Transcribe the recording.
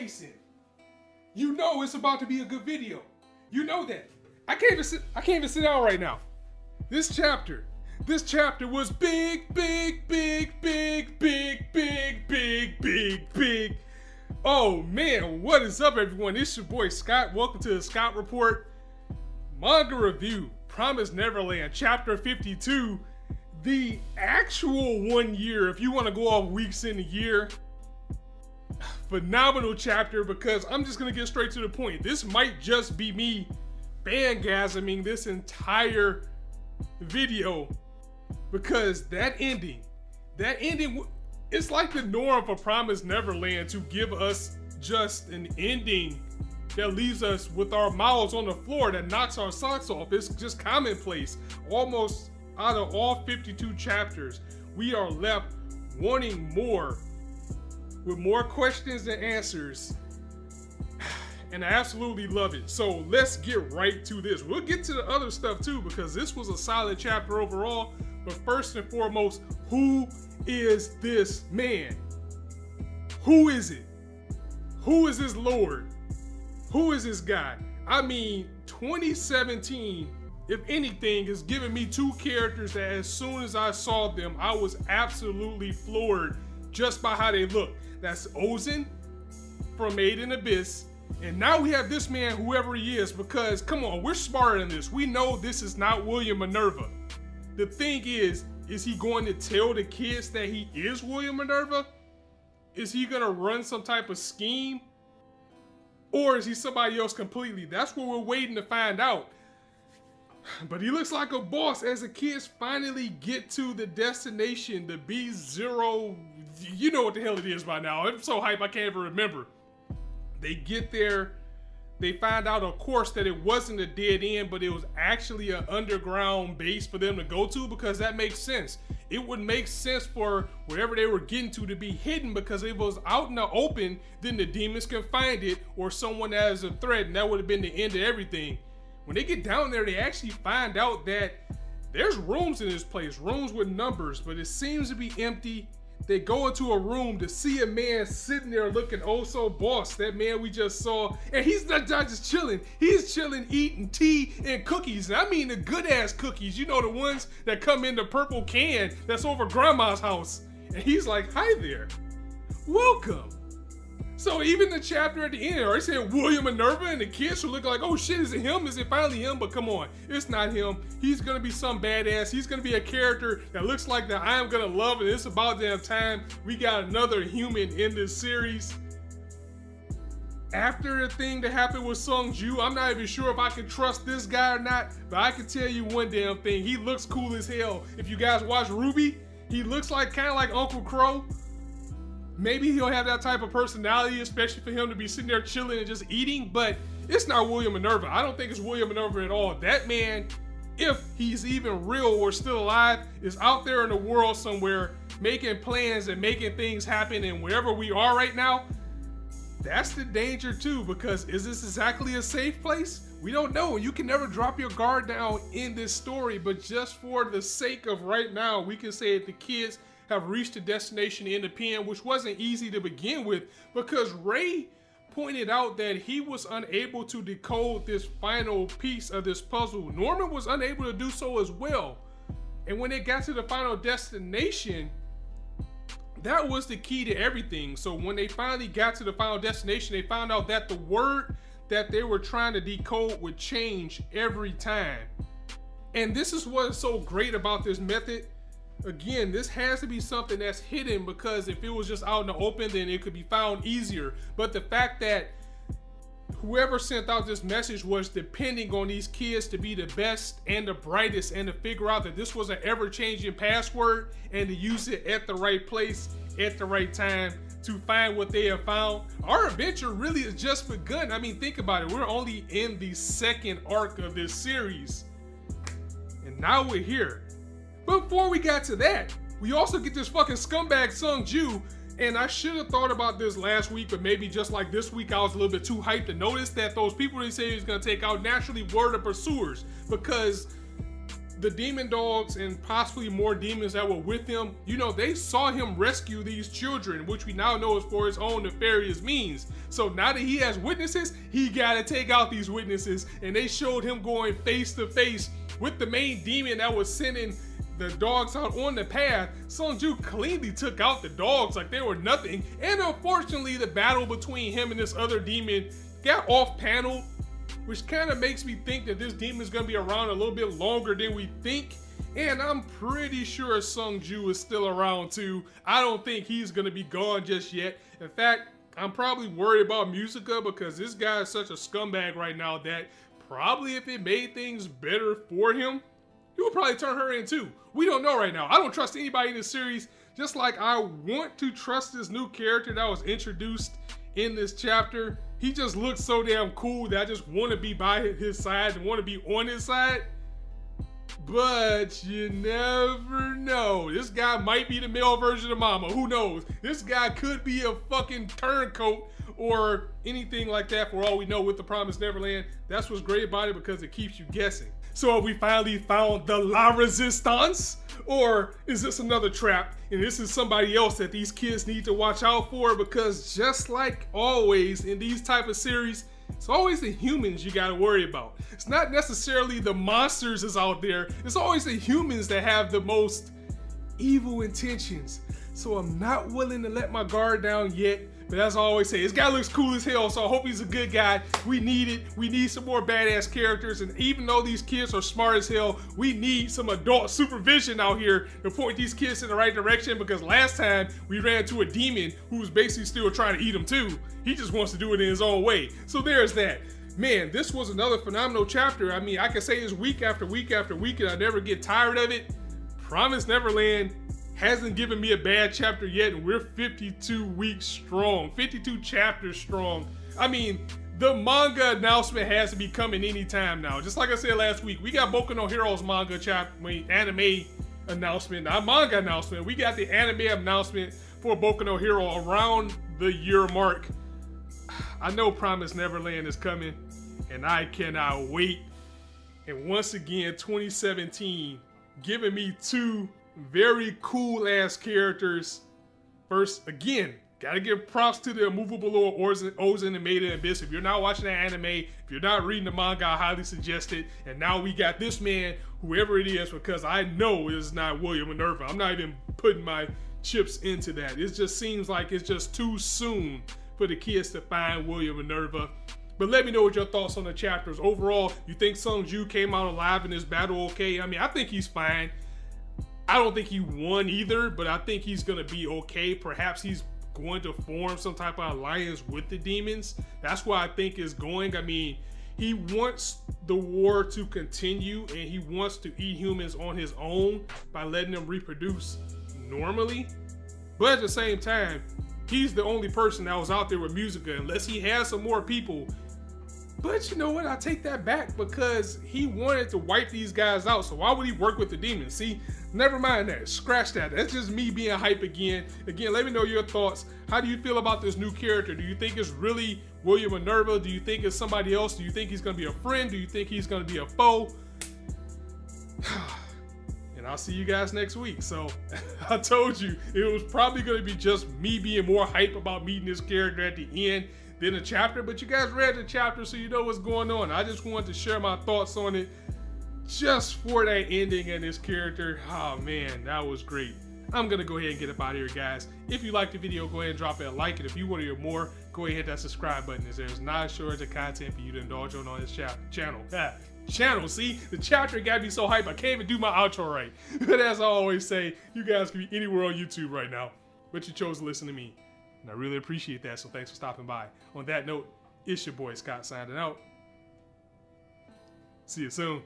facing, you know it's about to be a good video. You know that. I can't even sit down right now. This chapter was big. Oh man, what is up everyone? It's your boy Scott. Welcome to the Scott Report Manga Review. Promised Neverland, chapter 52. The actual 1 year, if you want to go off weeks in a year. Phenomenal chapter, because I'm just gonna get straight to the point. This might just be me fangasming this entire video, because that ending, it's like the norm for Promised Neverland to give us just an ending that leaves us with our mouths on the floor, that knocks our socks off. It's just commonplace. Almost out of all 52 chapters, we are left wanting more, with more questions than answers. And I absolutely love it. So let's get right to this. We'll get to the other stuff too, because this was a solid chapter overall. But first and foremost, who is this man? Who is it? Who is this Lord? Who is this guy? I mean, 2017, if anything, has given me two characters that as soon as I saw them, I was absolutely floored just by how they look. That's Ozen from Made in Abyss. And now we have this man, whoever he is, because come on, we're smarter than this. We know this is not William Minerva. The thing is he going to tell the kids that he is William Minerva? Is he gonna run some type of scheme? Or is he somebody else completely? That's what we're waiting to find out. But he looks like a boss as the kids finally get to the destination, the B0, you know what the hell it is by now. I'm so hyped I can't even remember. They get there, they find out of course that it wasn't a dead end, but it was actually an underground base for them to go to, because that makes sense. It would make sense for wherever they were getting to be hidden, because if it was out in the open, then the demons can find it, or someone as a threat, and that would have been the end of everything. When they get down there, they actually find out that there's rooms in this place, rooms with numbers, but it seems to be empty. They go into a room to see a man sitting there looking oh so boss, that man we just saw. And he's not just chilling, he's chilling eating tea and cookies. And I mean the good ass cookies, you know, the ones that come in the purple can that's over grandma's house. And he's like, hi there, welcome. So even the chapter at the end, they said William Minerva, and the kids should look like, oh shit, is it him? Is it finally him? But come on, it's not him. He's gonna be some badass. He's gonna be a character that looks like that I am gonna love, and it's about damn time we got another human in this series. After the thing that happened with Sung Ju, I'm not even sure if I can trust this guy or not, but I can tell you one damn thing. He looks cool as hell. If you guys watch Ruby, he looks like kind of like Uncle Crow. Maybe he'll have that type of personality, especially for him to be sitting there chilling and just eating, but it's not William Minerva. I don't think it's William Minerva at all. That man, if he's even real or still alive, is out there in the world somewhere making plans and making things happen, and wherever we are right now, that's the danger too, because is this exactly a safe place? We don't know. You can never drop your guard down in this story, but just for the sake of right now, we can say that the kids have reached the destination in the pen, which wasn't easy to begin with, because Ray pointed out that he was unable to decode this final piece of this puzzle. Norman was unable to do so as well. And when they got to the final destination, that was the key to everything. So when they finally got to the final destination, they found out that the word that they were trying to decode would change every time. And this is what's so great about this method. Again, this has to be something that's hidden, because if it was just out in the open, then it could be found easier. But the fact that whoever sent out this message was depending on these kids to be the best and the brightest, and to figure out that this was an ever-changing password, and to use it at the right place at the right time to find what they have found. Our adventure really has just begun. I mean, think about it. We're only in the second arc of this series, and now we're here. But before we got to that, we also get this fucking scumbag Sung Ju, and I should have thought about this last week, but maybe just like this week, I was a little bit too hyped to notice that those people they say he's gonna take out naturally were the pursuers, because the demon dogs and possibly more demons that were with him, you know, they saw him rescue these children, which we now know is for his own nefarious means. So now that he has witnesses, he gotta take out these witnesses, and they showed him going face to face with the main demon that was sending the dogs out on the path. Sonju cleanly took out the dogs like they were nothing, and unfortunately the battle between him and this other demon got off panel, which kind of makes me think that this demon is going to be around a little bit longer than we think. And I'm pretty sure Sonju is still around too. I don't think he's going to be gone just yet. In fact, I'm probably worried about Musica because this guy is such a scumbag right now that probably if it made things better for him, he would probably turn her in too. We don't know right now. I don't trust anybody in this series, just like I want to trust this new character that was introduced in this chapter. He just looks so damn cool that I just want to be by his side and want to be on his side. But you never know. This guy might be the male version of Mama. Who knows? This guy could be a fucking turncoat or anything like that for all we know with the Promised Neverland. That's what's great about it because it keeps you guessing. So have we finally found the La Resistance? Or is this another trap and this is somebody else that these kids need to watch out for? Because just like always in these type of series, it's always the humans you gotta worry about. It's not necessarily the monsters that's out there. It's always the humans that have the most evil intentions. So I'm not willing to let my guard down yet. But as I always say, this guy looks cool as hell, so I hope he's a good guy. We need it. We need some more badass characters. And even though these kids are smart as hell, we need some adult supervision out here to point these kids in the right direction, because last time we ran into a demon who was basically still trying to eat them too. He just wants to do it in his own way. So there's that. Man, this was another phenomenal chapter. I mean, I can say this week after week after week and I never get tired of it. Promised Neverland hasn't given me a bad chapter yet, and we're 52 weeks strong, 52 chapters strong. I mean, the manga announcement has to be coming anytime now. Just like I said last week, we got Boku no Hero's manga anime announcement, not manga announcement. We got the anime announcement for Boku no Hero around the year mark. I know Promised Neverland is coming, and I cannot wait. And once again, 2017 giving me two very cool ass characters. First, again, gotta give props to the immovable Lord Ozen and Maiden Abyss. If you're not watching the anime, if you're not reading the manga, I highly suggest it. And now we got this man, whoever it is, because I know it's not William Minerva. I'm not even putting my chips into that. It just seems like it's just too soon for the kids to find William Minerva. But let me know what your thoughts on the chapters. Overall, you think Sonju came out alive in this battle okay? I mean, I think he's fine. I don't think he won either, but I think he's gonna be okay. Perhaps he's going to form some type of alliance with the demons. That's where I think it's going. I mean, he wants the war to continue and he wants to eat humans on his own by letting them reproduce normally. But at the same time, he's the only person that was out there with Musica, unless he has some more people. But you know what? I take that back because he wanted to wipe these guys out. So why would he work with the demons? See, never mind that. Scratch that. That's just me being hype again. Again, let me know your thoughts. How do you feel about this new character? Do you think it's really William Minerva? Do you think it's somebody else? Do you think he's going to be a friend? Do you think he's going to be a foe? And I'll see you guys next week. So I told you it was probably going to be just me being more hype about meeting this character at the end than a chapter, but you guys read the chapter, so you know what's going on. I just wanted to share my thoughts on it just for that ending and this character. Oh man, that was great. I'm gonna go ahead and get up out of here, guys. If you liked the video, go ahead and drop it a like, and if you want to hear more, go ahead and hit that subscribe button, as there's 9 shorts of content for you to indulge on this channel. See, the chapter got me so hyped I can't even do my outro right. But as I always say, you guys can be anywhere on YouTube right now, but you chose to listen to me. And I really appreciate that, so thanks for stopping by. On that note, it's your boy Scott signing out. See you soon.